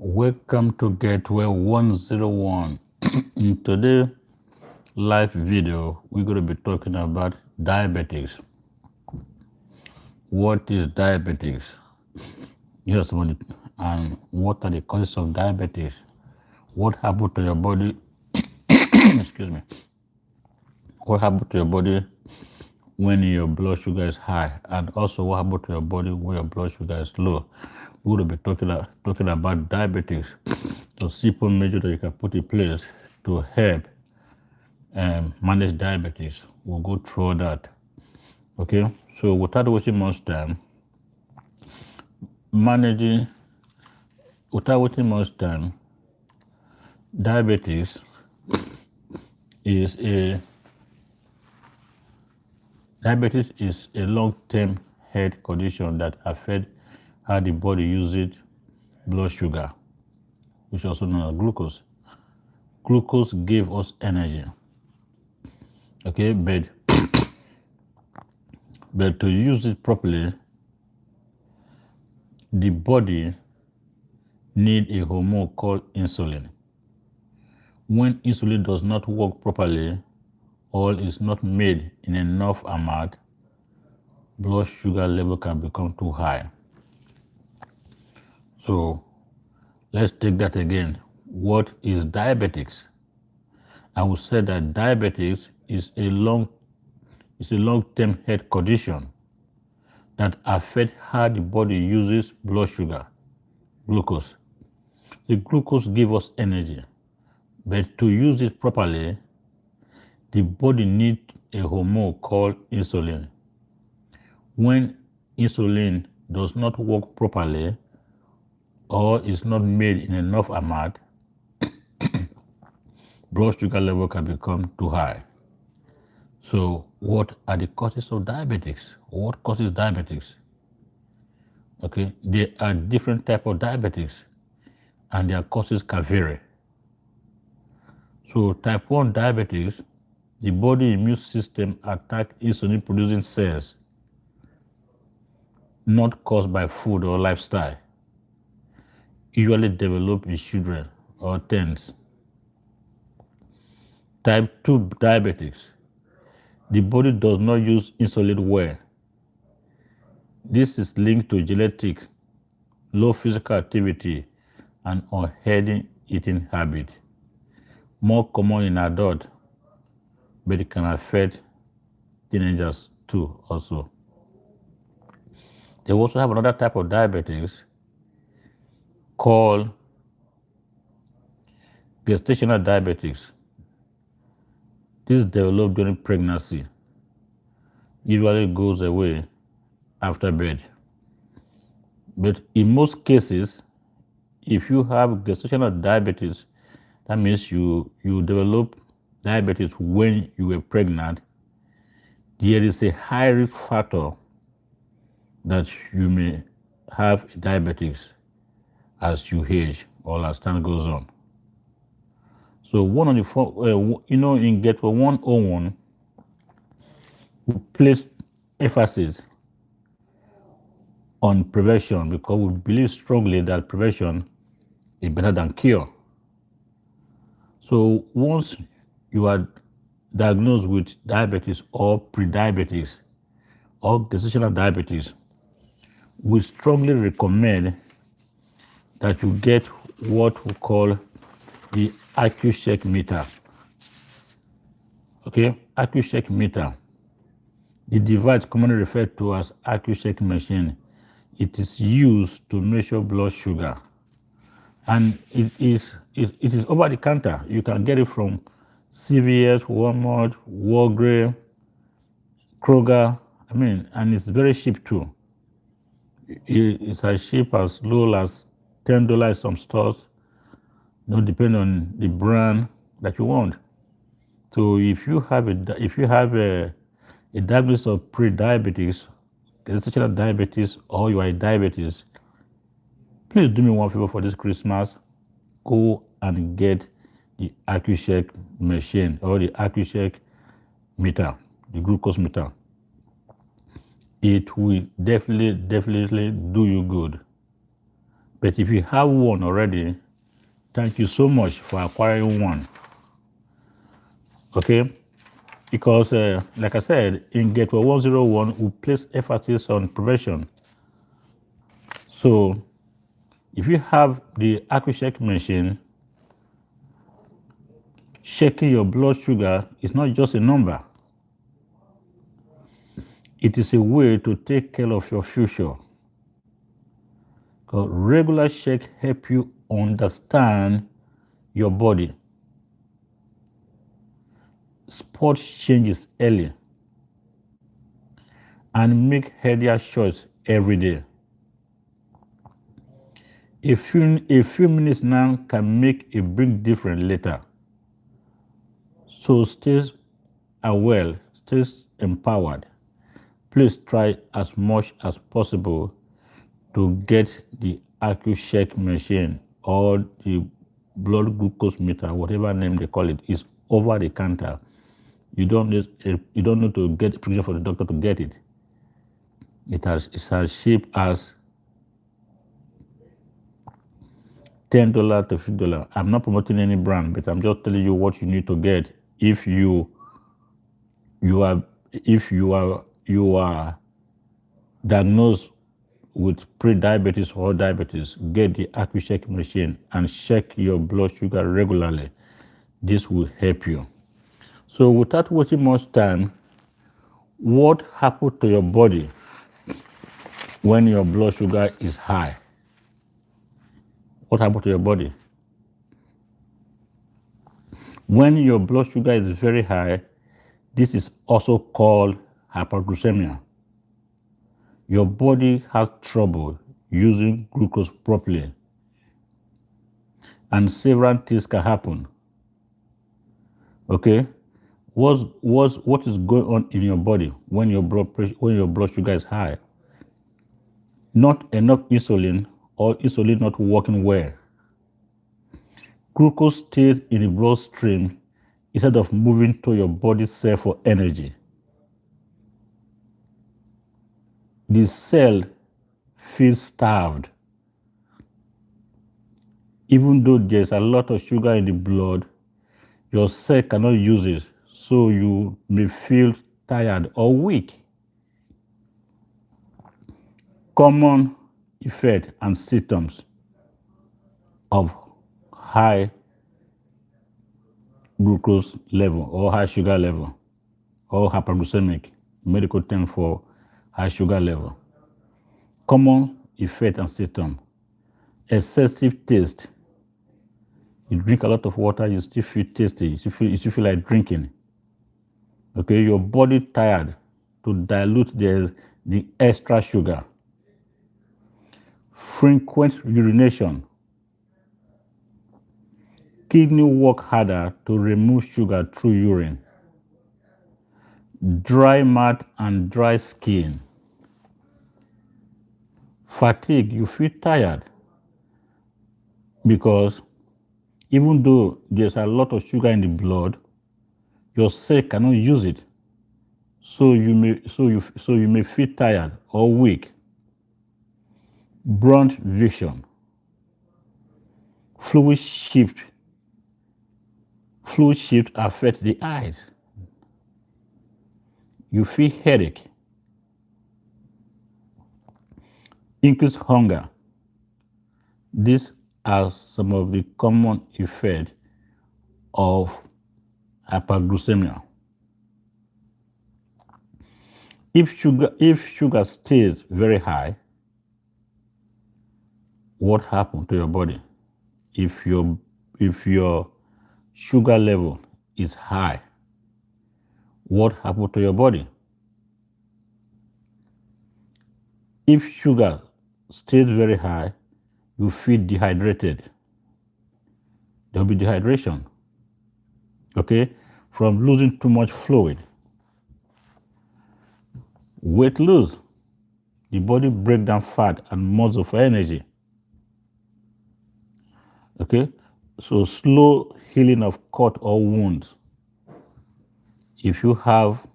Welcome to Gateway 101. In today's live video, we're going to be talking about diabetics. What is diabetics? Yes, and what are the causes of diabetes? What happened to your body? Excuse me. What happened to your body when your blood sugar is high, and also what happened to your body when your blood sugar is low? We're going to be talking about diabetics, the simple measure that you can put in place to help manage diabetes. We'll go through that. Okay, so without wasting much time, managing without wasting much time, diabetes is a long-term health condition that affects how the body uses blood sugar, which is also known as glucose. Glucose gives us energy. Okay, but to use it properly, the body needs a hormone called insulin. When insulin does not work properly or is not made in enough amount, blood sugar level can become too high. So let's take that again. What is diabetics? I would say that diabetics is a long-term health condition that affects how the body uses blood sugar, glucose. The glucose gives us energy, but to use it properly, the body needs a hormone called insulin. When insulin does not work properly or is not made in enough amount, blood sugar level can become too high. So what are the causes of diabetics? What causes diabetics? Okay, there are different types of diabetics and their causes can vary. So type 1 diabetes, the body immune system attacks insulin producing cells not caused by food or lifestyle, usually developed in children or teens. Type 2 diabetics, the body does not use insulin well. This is linked to genetics, low physical activity, and unhealthy eating habit. More common in adults, but it can affect teenagers too also. They also have another type of diabetes called gestational diabetes. This is developed during pregnancy, usually goes away after birth. But in most cases, if you have gestational diabetes, that means you develop diabetes when you were pregnant, there is a high risk factor that you may have diabetes as you age or as time goes on. So one on the in Gateway 101, we place emphasis on prevention because we believe strongly that prevention is better than cure. So once you are diagnosed with diabetes or pre-diabetes or gestational diabetes, we strongly recommend that you get what we call the AccuCheck meter. Okay, AccuCheck meter. The device commonly referred to as AccuCheck machine. It is used to measure blood sugar, and it is over the counter. You can get it from CVS, Walmart, Walgreens, Kroger. And it's very cheap too. It's as cheap as low as $10 in some stores. Depending on the brand that you want. So if you have a diagnosis of pre-diabetes, gestational diabetes, or you are diabetes, please do me one favor for this Christmas. Go and get the AccuCheck machine or the AccuCheck meter, the glucose meter. It will definitely do you good. But if you have one already, thank you so much for acquiring one. Okay? Because, like I said, in Gateway 101, we place emphasis on prevention. So, if you have the AccuCheck machine, checking your blood sugar is not just a number. It is a way to take care of your future. Because regular check help you understand your body. Spot changes early and make healthier choices every day. A few minutes now can make a big difference later. So stay aware, stay empowered. Please try as much as possible to get the AccuCheck machine or the blood glucose meter, whatever name they call it, is over the counter. You don't need to get a prescription for the doctor to get it. It's as cheap as $10 to $50. I'm not promoting any brand, but I'm just telling you what you need to get if you are diagnosed with pre-diabetes or diabetes. Get the AccuCheck machine and check your blood sugar regularly. This will help you. So without wasting much time, what happens to your body when your blood sugar is high? What happens to your body? When your blood sugar is very high, this is also called hyperglycemia. Your body has trouble using glucose properly, and several things can happen. Okay, what is going on in your body when your blood sugar is high? Not enough insulin, or insulin not working well. Glucose stays in the bloodstream instead of moving to your body cell for energy. The cell feels starved. Even though there's a lot of sugar in the blood, your cell cannot use it, so you may feel tired or weak. Common effects and symptoms of high glucose level or high sugar level or hyperglycemic, medical term for high sugar level. Common effect and symptom: excessive taste. You drink a lot of water, you still feel tasty, you still feel like drinking. Okay, your body tired to dilute the extra sugar. Frequent urination. Kidney work harder to remove sugar through urine. Dry mouth and dry skin. Fatigue, you feel tired because even though there's a lot of sugar in the blood, your cell cannot use it. So you may feel tired or weak. Blunt vision. Fluid shift affects the eyes. You feel headache. Increased hunger. These are some of the common effects of hyperglycemia. If sugar stays very high, what happens to your body? If your sugar level is high, what happens to your body? If sugar stays very high, you feel dehydrated. There will be dehydration, okay, from losing too much fluid. Weight loss. The body breaks down fat and muscle for energy. Okay, so slow healing of cut or wounds. If you have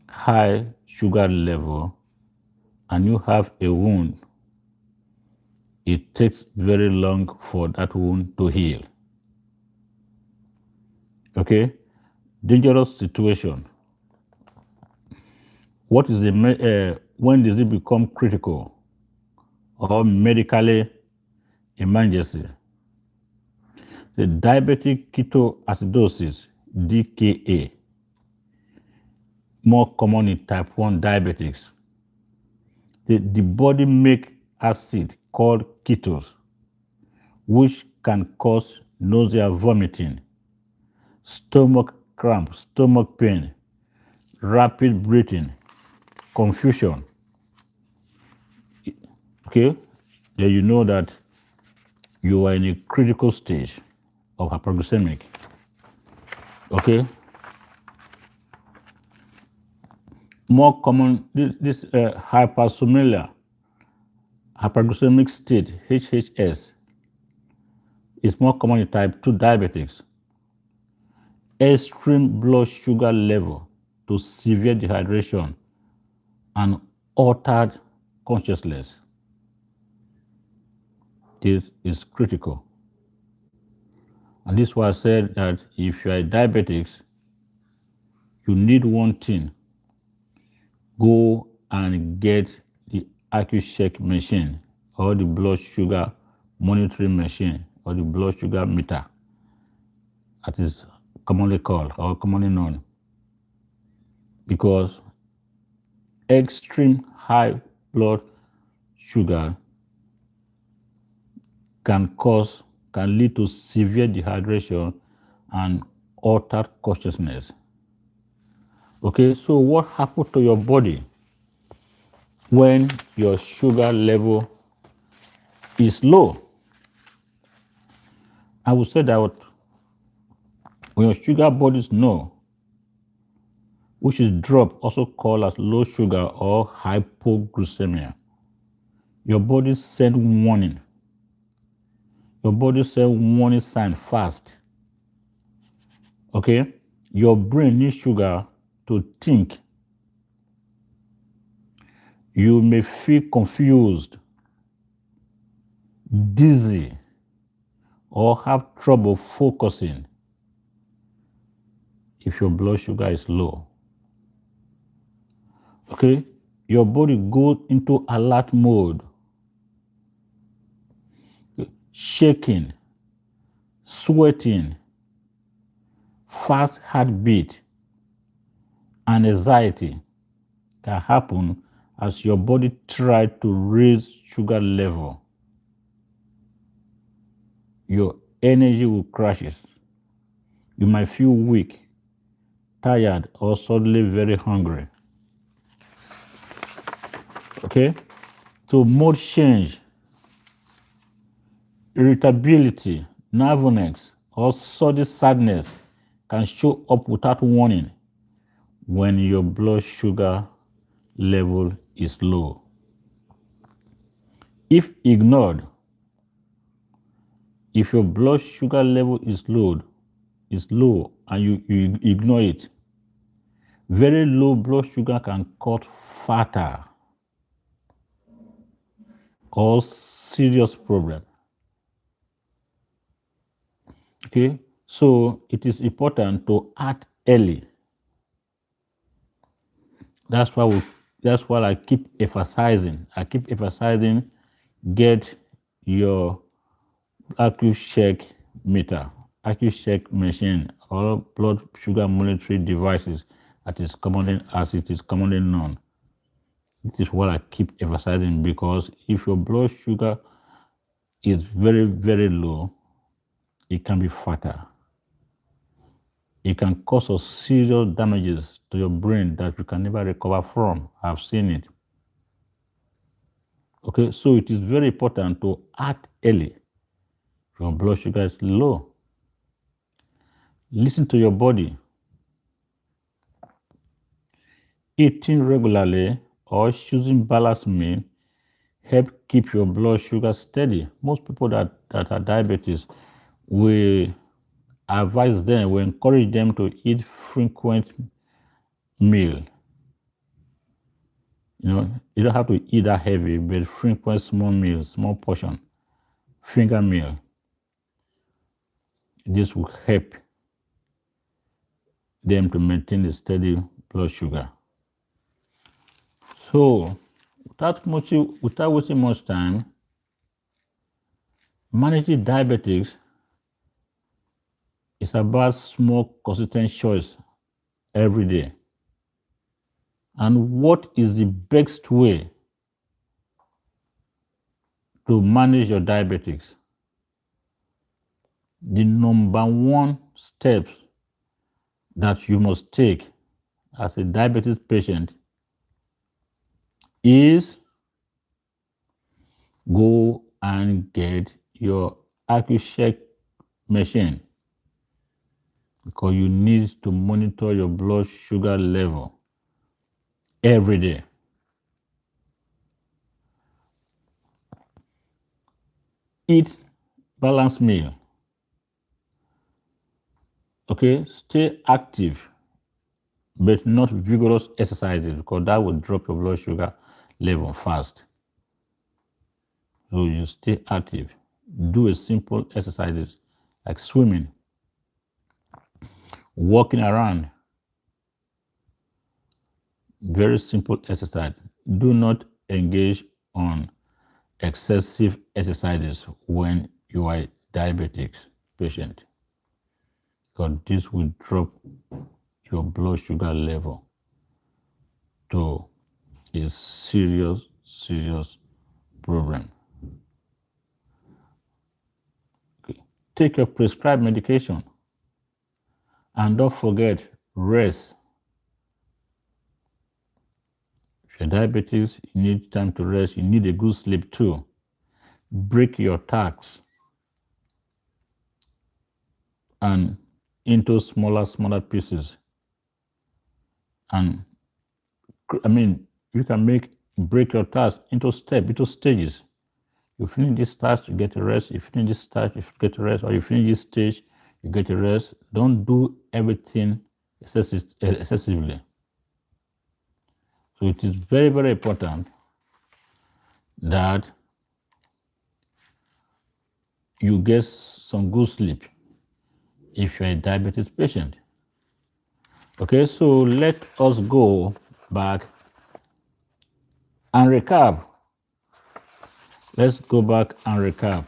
high sugar level and you have a wound, it takes very long for that wound to heal. Okay, dangerous situation. What is the when does it become critical or medically emergency? The diabetic ketoacidosis, DKA, more common in type 1 diabetics. The body make acid called ketones, which can cause nausea, vomiting, stomach cramp, stomach pain, rapid breathing, confusion. Okay, then you know that you are in a critical stage of hyperglycemic. Okay, more common this hypersomnia, hyperglycemic state (HHS) is more common in type 2 diabetics. Extreme blood sugar level to severe dehydration and altered consciousness. This is critical. And this was said that if you are diabetics, you need one thing. Go and get the AccuCheck machine or the blood sugar monitoring machine or the blood sugar meter, that is commonly called or commonly known, because extreme high blood sugar can lead to severe dehydration and altered consciousness. Okay, so what happens to your body when your sugar level is low? I would say that when your sugar bodies know, which is drop, also called as low sugar or hypoglycemia, your body send warning. Your body send warning sign fast. Okay, your brain needs sugar to think. You may feel confused, dizzy, or have trouble focusing if your blood sugar is low. Okay, your body goes into alert mode, shaking, sweating, fast heartbeat, and anxiety can happen as your body tries to raise sugar level. Your energy will crashes. You might feel weak, tired, or suddenly very hungry. Okay, so mood change, irritability, nervousness, or sudden sadness can show up without warning when your blood sugar level is low. If ignored, if your blood sugar level is low and you ignore it, very low blood sugar can cause fatal or serious problem. Okay, so it is important to act early. That's why I keep emphasizing. Get your AccuCheck meter, AccuCheck machine, or blood sugar monitoring devices as it is commonly known. This is what I keep emphasizing, because if your blood sugar is very, very low, it can be fatal. It can cause us serious damages to your brain that you can never recover from. I've seen it. Okay, so it is very important to act early if your blood sugar is low. Listen to your body. Eating regularly or choosing balanced meal help keep your blood sugar steady. Most people that are diabetes, we advise them, we encourage them to eat frequent meal. You know, you don't have to eat that heavy, but frequent small meals, small portion finger meal. This will help them to maintain a steady blood sugar. So, without wasting much time, managing diabetics is about small, consistent choice every day. And what is the best way to manage your diabetics? The number one step that you must take as a diabetes patient is go and get your AccuCheck machine, because you need to monitor your blood sugar level every day. Eat balanced meal. Okay, stay active, but not vigorous exercises, because that will drop your blood sugar level fast. So you stay active. Do a simple exercises like swimming, walking around. Very simple exercise. Do not engage on excessive exercises when you are a diabetic patient, because this will drop your blood sugar level to a serious problem. Okay. Take your prescribed medication, and don't forget, rest. If you're diabetic, you need time to rest. You need a good sleep too. Break your tasks and into smaller pieces. And you can break your task into stages. You finish this task, you get a rest. You finish this task, you get a rest. Or you finish this stage, you get a rest. Don't do everything excessively. So it is very, very important that you get some good sleep if you're a diabetes patient. Okay, so let us go back and recap. Let's go back and recap.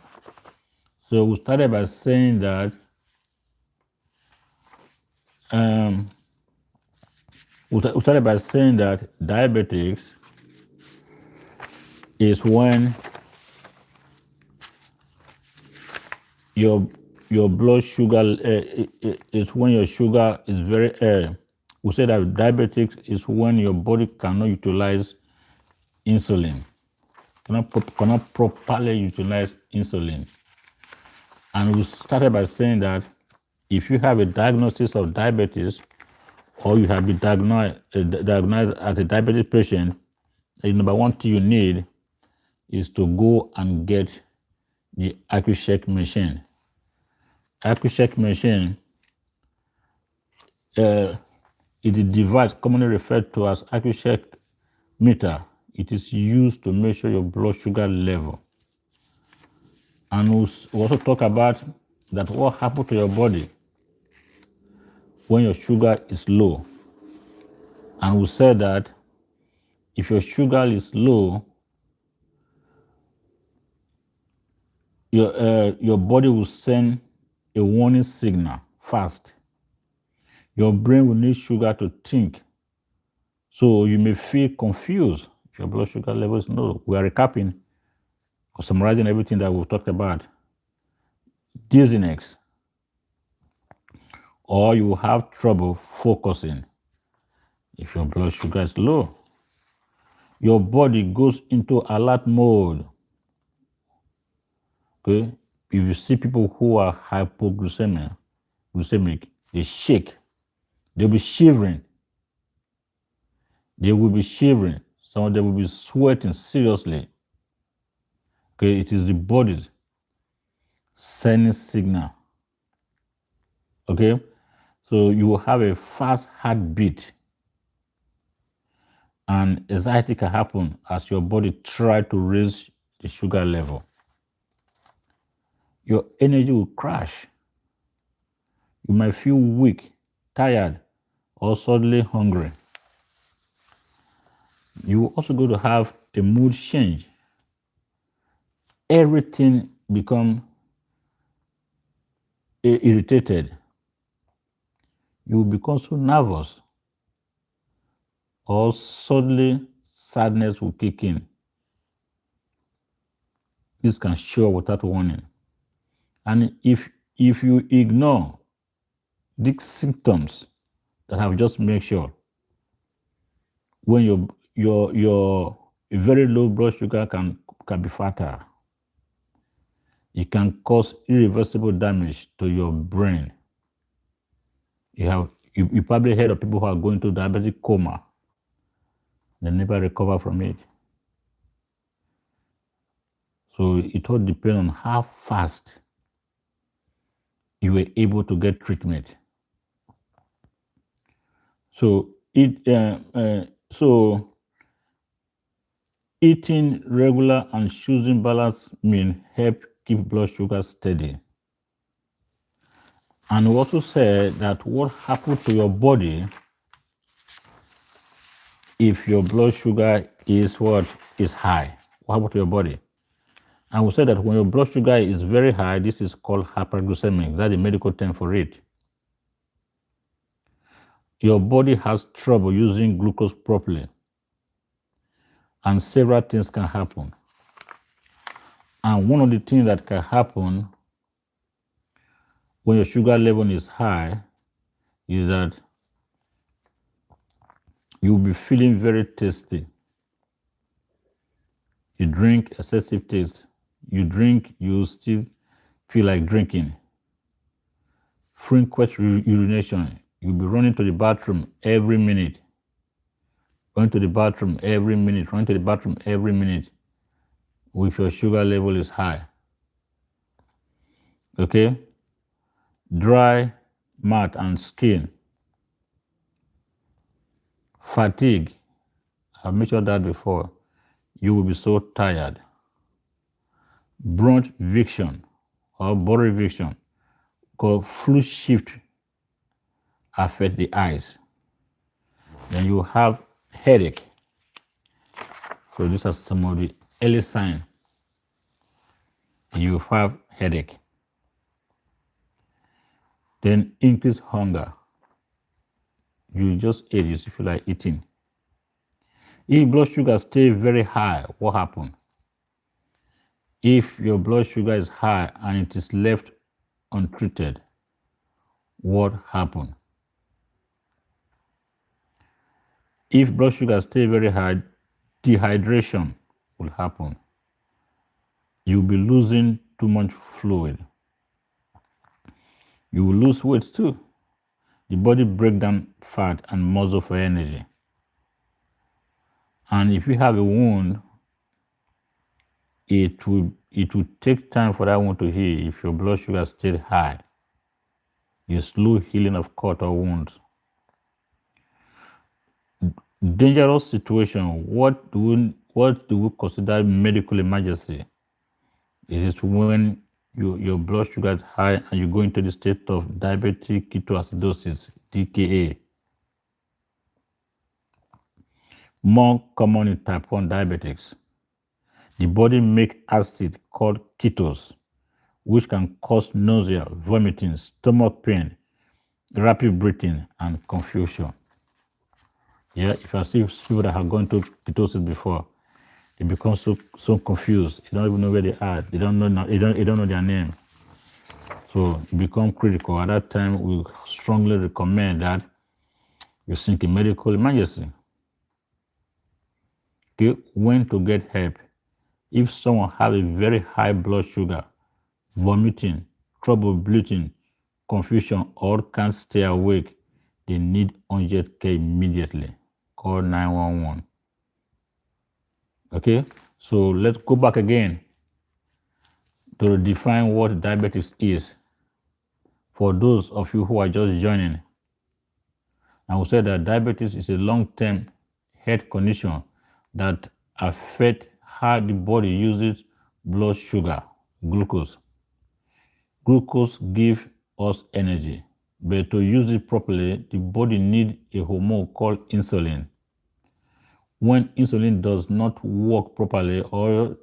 So we started by saying that diabetics is when your blood sugar is when your sugar is very. We say that diabetics is when your body cannot utilize insulin, cannot properly utilize insulin. And we started by saying that if you have a diagnosis of diabetes, or you have been diagnosed as a diabetic patient, the number one thing you need is to go and get the AccuCheck machine. AccuCheck machine is a device commonly referred to as AccuCheck meter. It is used to measure your blood sugar level. And we also talk about that what happens to your body when your sugar is low. And we said that if your sugar is low, your body will send a warning signal fast. Your brain will need sugar to think. So you may feel confused if your blood sugar level is low. We are recapping or summarizing everything that we've talked about. Dizziness, or you will have trouble focusing if your blood sugar is low. Your body goes into alert mode. Okay, if you see people who are hypoglycemic, they shake, they'll be shivering. They will be shivering. Some of them will be sweating seriously. Okay, it is the body's sending signal. Okay, so you will have a fast heartbeat, and anxiety can happen as your body tries to raise the sugar level. your energy will crash. You might feel weak, tired, or suddenly hungry. You will also going to have a mood change. Everything become irritated. You will become so nervous, or suddenly sadness will kick in. This can show without warning. And if you ignore these symptoms that I've just made sure, when your very low blood sugar can be fatal. It can cause irreversible damage to your brain. You probably heard of people who are going to diabetic coma. They never recover from it. So it all depends on how fast you were able to get treatment. So eating regular and choosing balanced meal help keep blood sugar steady. And we also said that what happens to your body if your blood sugar is high? What happens to your body? And we said that when your blood sugar is very high, this is called hyperglycemic. That's the medical term for it. Your body has trouble using glucose properly. And several things can happen. And one of the things that can happen when your sugar level is high is that you'll be feeling very thirsty. You drink excessive taste. You drink, you still feel like drinking. Frequent urination. You'll be running to the bathroom every minute. Going to the bathroom every minute. Running to the bathroom every minute if your sugar level is high. Okay? Dry mouth and skin. Fatigue. I've mentioned that before. You will be so tired. Bronch vision or body vision called fluid shift affect the eyes. Then you have headache. So these are some of the early signs. You have headache. Then increased hunger. You just ate, you feel like eating. If blood sugar stays very high, what happens? If your blood sugar is high and it is left untreated, what happens? If blood sugar stays very high, dehydration will happen. You'll be losing too much fluid. You will lose weight too. The body breaks down fat and muscle for energy. And if you have a wound, it will take time for that wound to heal if your blood sugar stays high. You slow healing of cut or wounds. Dangerous situation. What do we consider medical emergency? It is when your blood sugar is high and you go into the state of diabetic ketoacidosis, DKA. More common in type 1 diabetics. The body makes acid called ketose, which can cause nausea, vomiting, stomach pain, rapid breathing, and confusion. Yeah, if I see people that have gone through ketosis before, they become so confused. They don't even know where they are. They don't know their name. So it becomes critical. At that time, we strongly recommend that you seek a medical emergency. Okay, when to get help? If someone has a very high blood sugar, vomiting, trouble breathing, confusion, or can't stay awake, they need urgent care immediately. Call 911. Okay, so let's go back again to define what diabetes is for those of you who are just joining. I will say that diabetes is a long-term health condition that affects how the body uses blood sugar, glucose. Glucose gives us energy, but to use it properly, the body needs a hormone called insulin. When insulin does not work properly or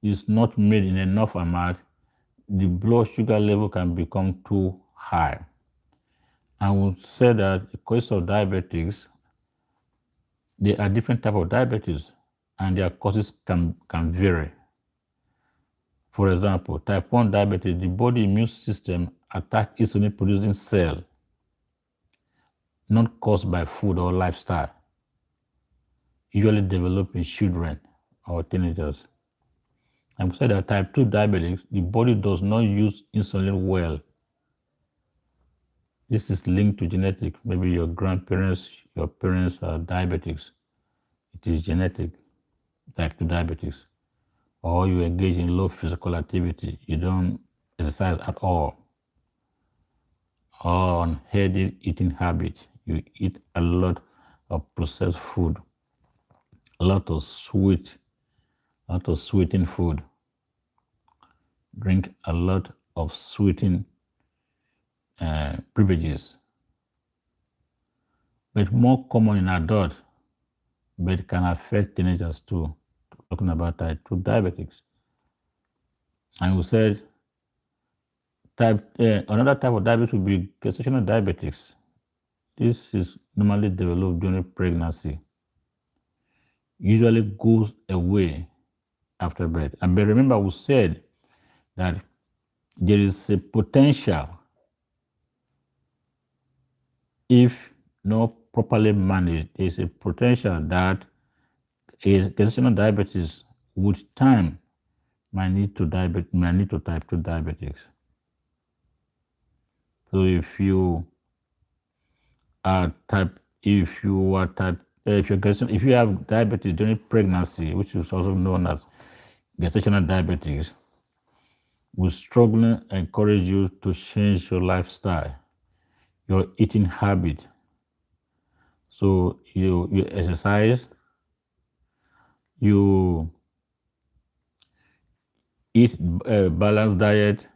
is not made in enough amount, the blood sugar level can become too high. I would say that the cause of diabetics, there are different types of diabetes and their causes can vary. For example, type 1 diabetes, the body immune system attacks insulin producing cell, not caused by food or lifestyle, usually developed in children or teenagers. I would say that type 2 diabetics, the body does not use insulin well. This is linked to genetic. Maybe your grandparents, your parents are diabetics. It is genetic, type 2 diabetics. Or you engage in low physical activity. You don't exercise at all. Or unhealthy eating habit. You eat a lot of processed food, a lot of sweetened food. Drink a lot of sweetened beverages. But more common in adults, but it can affect teenagers too. Talking about type 2 diabetics. And we said another type of diabetes would be gestational diabetics. This is normally developed during pregnancy. Usually goes away after birth. And but remember, we said that there is a potential, if not properly managed, there is a potential that a gestational diabetes with time might lead to type 2 diabetics. So if you have diabetes during pregnancy, which is also known as gestational diabetes, we strongly encourage you to change your lifestyle, your eating habit. So you exercise, you eat a balanced diet,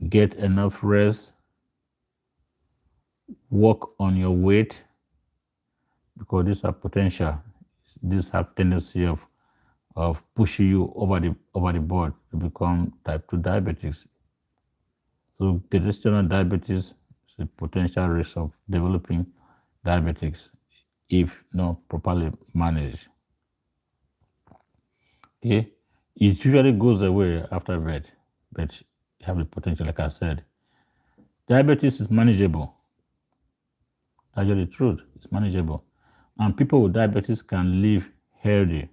get enough rest, work on your weight, because these are potential. These have tendency of pushing you over the board to become type 2 diabetics. So gestational diabetes is a potential risk of developing diabetics if not properly managed. Okay, it usually goes away after birth, but you have the potential, like I said. Diabetes is manageable. That's the truth. It's manageable. And people with diabetes can live healthy.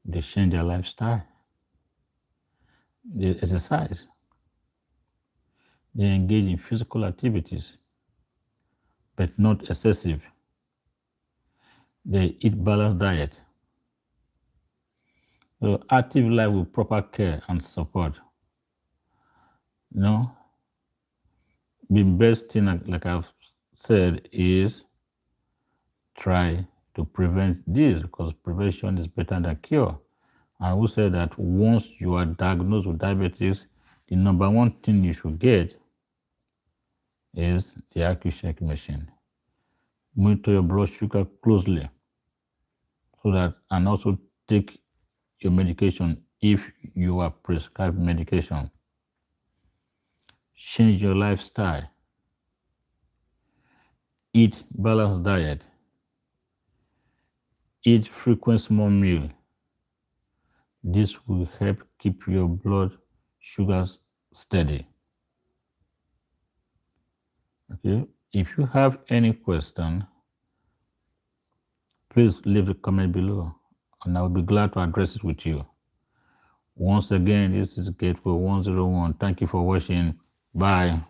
They change their lifestyle. They exercise. They engage in physical activities, but not excessive. They eat balanced diet. So active life with proper care and support. The best thing, like I've said, is try to prevent this, because prevention is better than cure. I will say that once you are diagnosed with diabetes, the number one thing you should get is the AccuCheck machine. Monitor your blood sugar closely, so that, and also take your medication if you are prescribed medication. Change your lifestyle. Eat balanced diet. Eat frequent small meal. This will help keep your blood sugars steady. Okay, if you have any question, please leave a comment below and I will be glad to address it with you. Once again, this is Gateway 101. Thank you for watching. Bye.